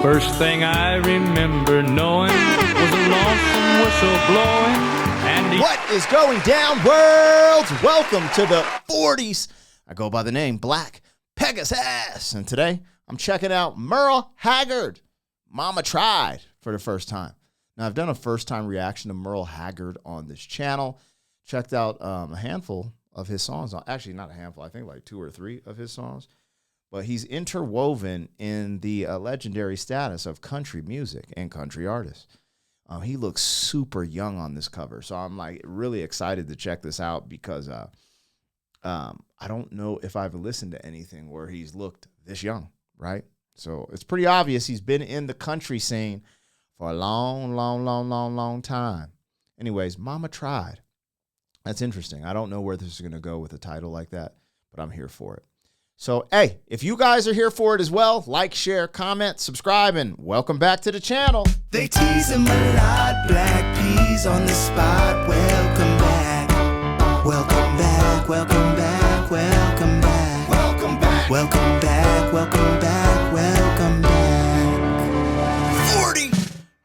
First thing I remember knowing was a lonesome whistle blowing. And what is going down, world? Welcome to the 40s. I go by the name Black Pegasus, and today I'm checking out Merle Haggard. Mama Tried for the first time. Now, I've done a first-time reaction to Merle Haggard on this channel. Checked out a handful of his songs. Actually, not a handful. I think like 2 or 3 of his songs. But he's interwoven in the legendary status of country music and country artists. He looks super young on this cover. So I'm like really excited to check this out because I don't know if I've listened to anything where he's looked this young, right? So it's pretty obvious he's been in the country scene for a long time. Anyways, Mama Tried. That's interesting. I don't know where this is going to go with a title like that, but I'm here for it. So, hey, if you guys are here for it as well, like, share, comment, subscribe, and welcome back to the channel. They tease him a lot, black peas on the spot. Welcome back, welcome back, welcome back, welcome back, welcome back, welcome back, welcome back, welcome back. 40.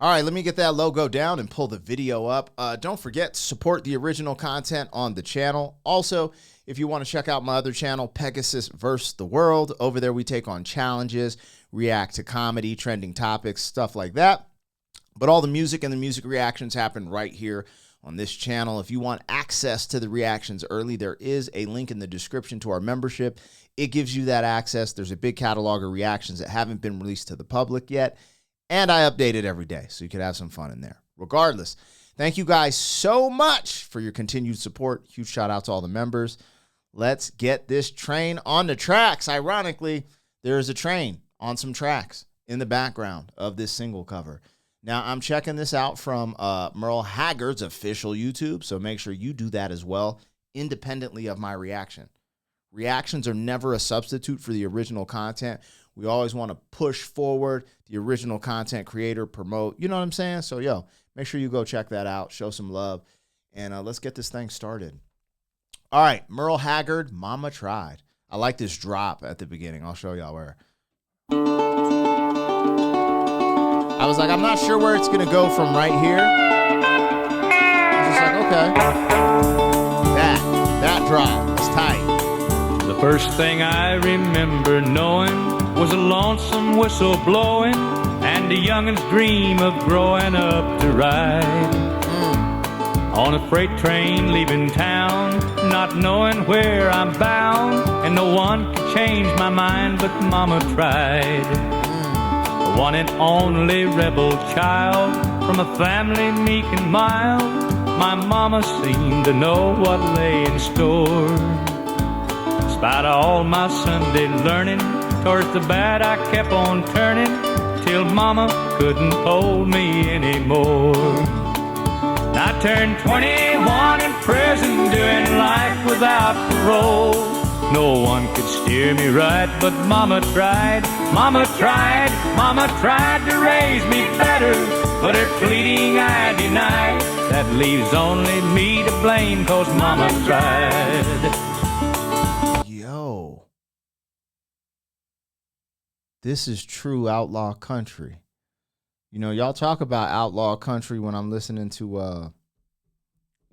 All right, let me get that logo down and pull the video up. Don't forget to support the original content on the channel. Also, if you want to check out my other channel, Pegasus vs. the World, over there we take on challenges, react to comedy, trending topics, stuff like that. But all the music and the music reactions happen right here on this channel. If you want access to the reactions early, there is a link in the description to our membership. It gives you that access. There's a big catalog of reactions that haven't been released to the public yet. And I update it every day, so you can have some fun in there. Regardless, thank you guys so much for your continued support. Huge shout out to all the members. Let's get this train on the tracks. Ironically, there is a train on some tracks in the background of this single cover. Now, I'm checking this out from Merle Haggard's official YouTube, so make sure you do that as well, independently of my reaction. Reactions are never a substitute for the original content. We always want to push forward the original content creator, promote, you know what I'm saying? So, yo, make sure you go check that out, show some love, and let's get this thing started. All right, Merle Haggard, Mama Tried. I like this drop at the beginning. I'll show y'all where. I was like, I'm not sure where it's going to go from right here. I was just like, okay. That drop is tight. the first thing I remember knowing was a lonesome whistle blowing and a youngin's dream of growing up to ride on a freight train leaving town, not knowing where I'm bound, and no one could change my mind but Mama tried. The one and only rebel child from a family meek and mild, my mama seemed to know what lay in store. Despite all my Sunday learning, towards the bad I kept on turning, till Mama couldn't hold me anymore. I turned 21 in prison, doing life without parole. No one could steer me right, but Mama tried. Mama tried, Mama tried to raise me better, but her pleading I denied. That leaves only me to blame, 'cause Mama tried. Yo. This is true outlaw country. You know, y'all talk about outlaw country when I'm listening to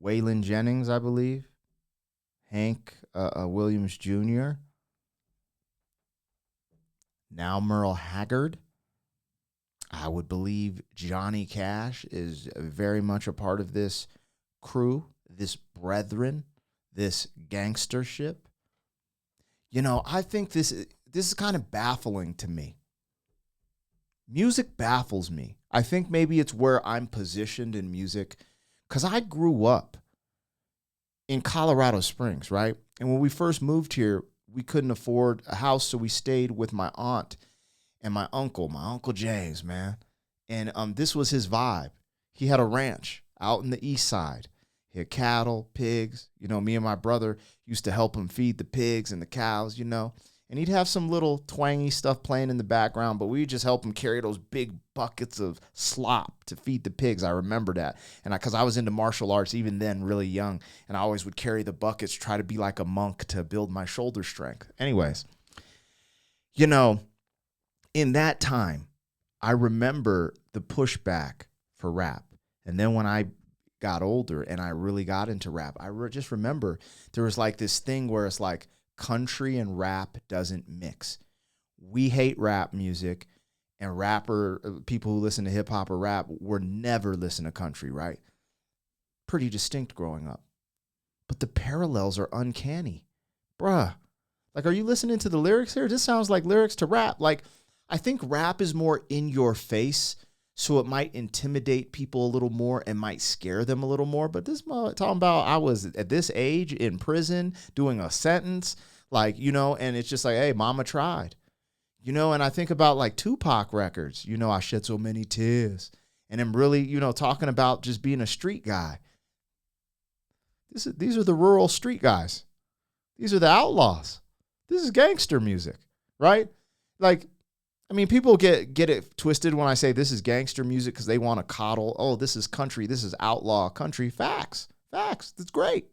Waylon Jennings, I believe. Hank Williams Jr. Now Merle Haggard. I would believe Johnny Cash is very much a part of this crew, this brethren, this gangstership. You know, I think this is kind of baffling to me. Music baffles me. I think maybe it's where I'm positioned in music, because I grew up in Colorado Springs, right? And when we first moved here, we couldn't afford a house, so we stayed with my aunt and my Uncle James, man. And this was his vibe. He had a ranch out in the east side. He had cattle, pigs. You know, me and my brother used to help him feed the pigs and the cows, you know. And he'd have some little twangy stuff playing in the background, but we'd just help him carry those big buckets of slop to feed the pigs. I remember that. And because I was into martial arts even then, really young, and I always would carry the buckets, try to be like a monk to build my shoulder strength. Anyways, you know, in that time, I remember the pushback for rap. And then when I got older and I really got into rap, just remember there was like this thing where it's like country and rap doesn't mix. We hate rap music, and people who listen to hip hop or rap were never listen to country, right? Pretty distinct growing up. But the parallels are uncanny. Bruh, like, are you listening to the lyrics here? This sounds like lyrics to rap. Like, I think rap is more in your face, so it might intimidate people a little more and might scare them a little more. But this talking about I was at this age in prison doing a sentence, like, you know, and it's just like, hey, mama tried. You know, and I think about like Tupac records, you know, I shed so many tears. And I'm really, you know, talking about just being a street guy. These are the rural street guys. These are the outlaws. This is gangster music, right? Like, I mean, people get it twisted when I say this is gangster music because they want to coddle. Oh, this is country. This is outlaw country. Facts. That's great.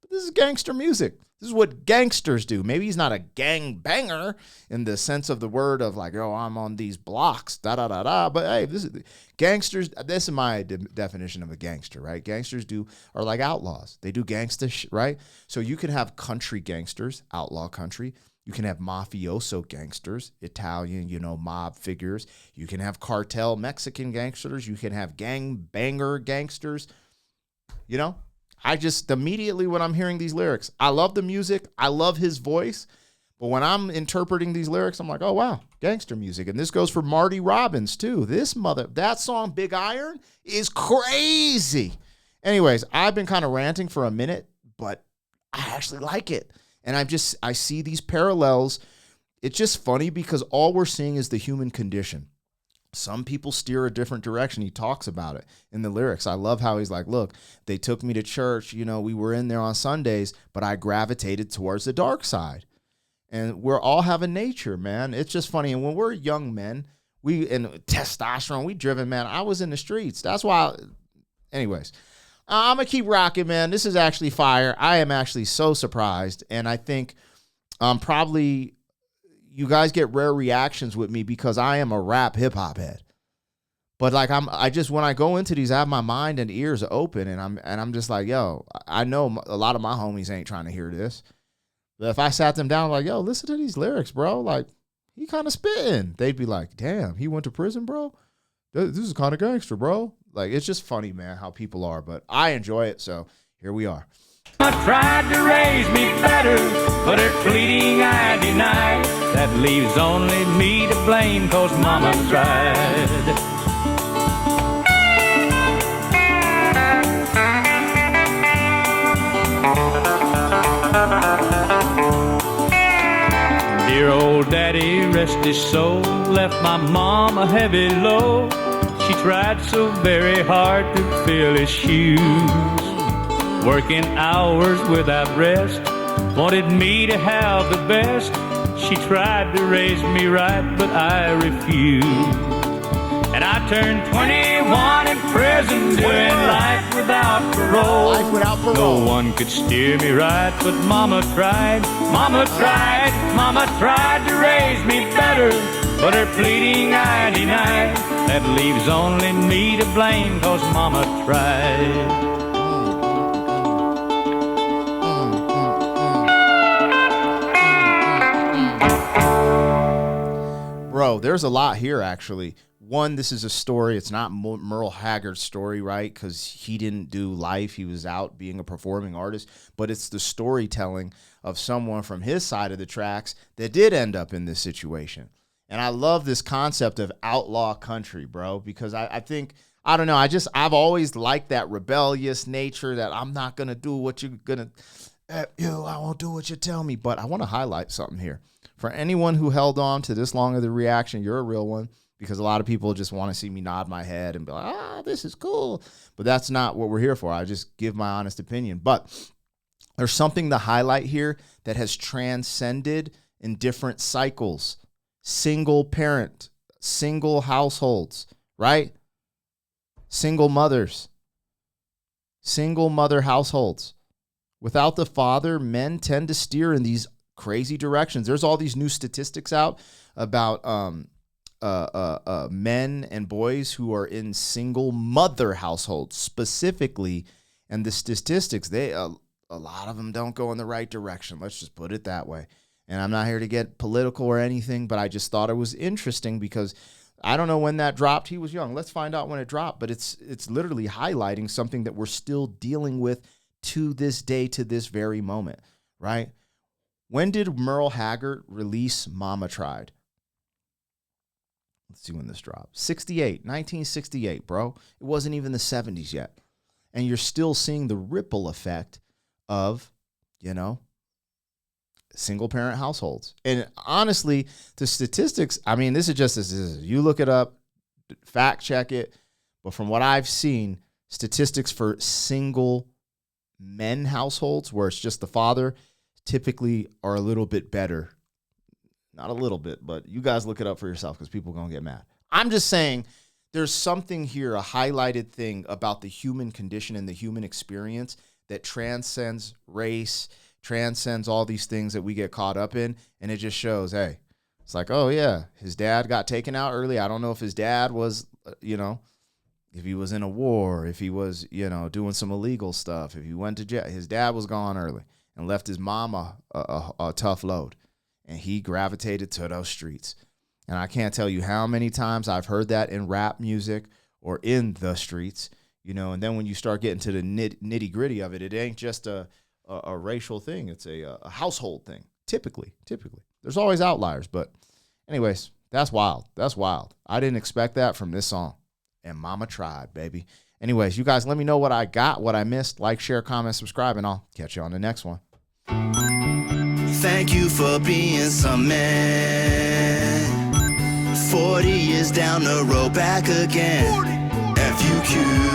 But this is gangster music. This is what gangsters do. Maybe he's not a gang banger in the sense of the word of like, oh, I'm on these blocks, da-da-da-da. But hey, this is gangsters. This is my definition of a gangster, right? Gangsters are like outlaws. They do gangster shit, right? So you can have country gangsters, outlaw country. You can have mafioso gangsters, Italian, you know, mob figures. You can have cartel Mexican gangsters. You can have gang banger gangsters, you know? I just immediately when I'm hearing these lyrics, I love the music. I love his voice. But when I'm interpreting these lyrics, I'm like, oh, wow, gangster music. And this goes for Marty Robbins, too. That song, Big Iron, is crazy. Anyways, I've been kind of ranting for a minute, but I actually like it. And I see these parallels. It's just funny because all we're seeing is the human condition. Some people steer a different direction. He talks about it in the lyrics. I love how he's like, look, they took me to church. You know, we were in there on Sundays, but I gravitated towards the dark side. And we're all have a nature, man. It's just funny. And when we're young men, and testosterone, we driven, man. I was in the streets. That's why. Anyways, I'm going to keep rocking, man. This is actually fire. I am actually so surprised. And I think probably you guys get rare reactions with me because I am a rap hip hop head. But like when I go into these, I have my mind and ears open, and I'm just like, yo, I know a lot of my homies ain't trying to hear this. But if I sat them down like, yo, listen to these lyrics, bro, like he kind of spitting, they'd be like, damn, he went to prison, bro. This is kind of gangster, bro. Like, it's just funny, man, how people are. But I enjoy it, so here we are. Mama tried to raise me better, but her pleading I denied. That leaves only me to blame, 'cause mama tried. Dear old daddy, rest his soul, left my mom a heavy load. She tried so very hard to fill his shoes, working hours without rest, wanted me to have the best. She tried to raise me right, but I refused. And I turned 21 in prison, doing life without parole. Life without parole. No one could steer me right, but mama tried. Mama tried to raise me better, but her pleading I denied. That leaves only me to blame, 'cause mama tried. Bro, there's a lot here, actually. One, this is a story. It's not Merle Haggard's story, right? Because he didn't do life. He was out being a performing artist. But it's the storytelling of someone from his side of the tracks that did end up in this situation. And I love this concept of outlaw country, bro, because I think, I don't know, I've always liked that rebellious nature that I'm not going to do what you're going to, I won't do what you tell me. But I want to highlight something here. For anyone who held on to this long of the reaction, you're a real one, because a lot of people just want to see me nod my head and be like, this is cool. But that's not what we're here for. I just give my honest opinion. But there's something to highlight here that has transcended in different cycles. Single parent, single households, right? Single mothers, single mother households. Without the father, men tend to steer in these crazy directions. There's all these new statistics out about men and boys who are in single mother households specifically, and the statistics, a lot of them don't go in the right direction. Let's just put it that way. And I'm not here to get political or anything, but I just thought it was interesting because I don't know when that dropped. He was young. Let's find out when it dropped. But it's literally highlighting something that we're still dealing with to this day, to this very moment, right? When did Merle Haggard release Mama Tried? Let's see when this dropped. 1968, bro. It wasn't even the 70s yet. And you're still seeing the ripple effect of, single parent households. And honestly, the statistics, I mean, this is just as is. You look it up, fact check it. But from what I've seen, statistics for single men households where it's just the father typically are a little bit better. Not a little bit, but you guys look it up for yourself because people are going to get mad. I'm just saying there's something here, a highlighted thing about the human condition and the human experience that transcends race, transcends all these things that we get caught up in. And it just shows, hey, it's like, oh, yeah, his dad got taken out early. I don't know if his dad was, if he was in a war, if he was, doing some illegal stuff, if he went to jail. His dad was gone early and left his mama a tough load. And he gravitated to those streets. And I can't tell you how many times I've heard that in rap music or in the streets, and then when you start getting to the nitty gritty of it, it ain't just a racial thing. It's a household thing. Typically. There's always outliers. But anyways, that's wild. That's wild. I didn't expect that from this song. And Mama Tried, baby. Anyways, you guys let me know what I got, what I missed. Like, share, comment, subscribe, and I'll catch you on the next one. Thank you for being some man. 40 years down the road, back again. FUQ.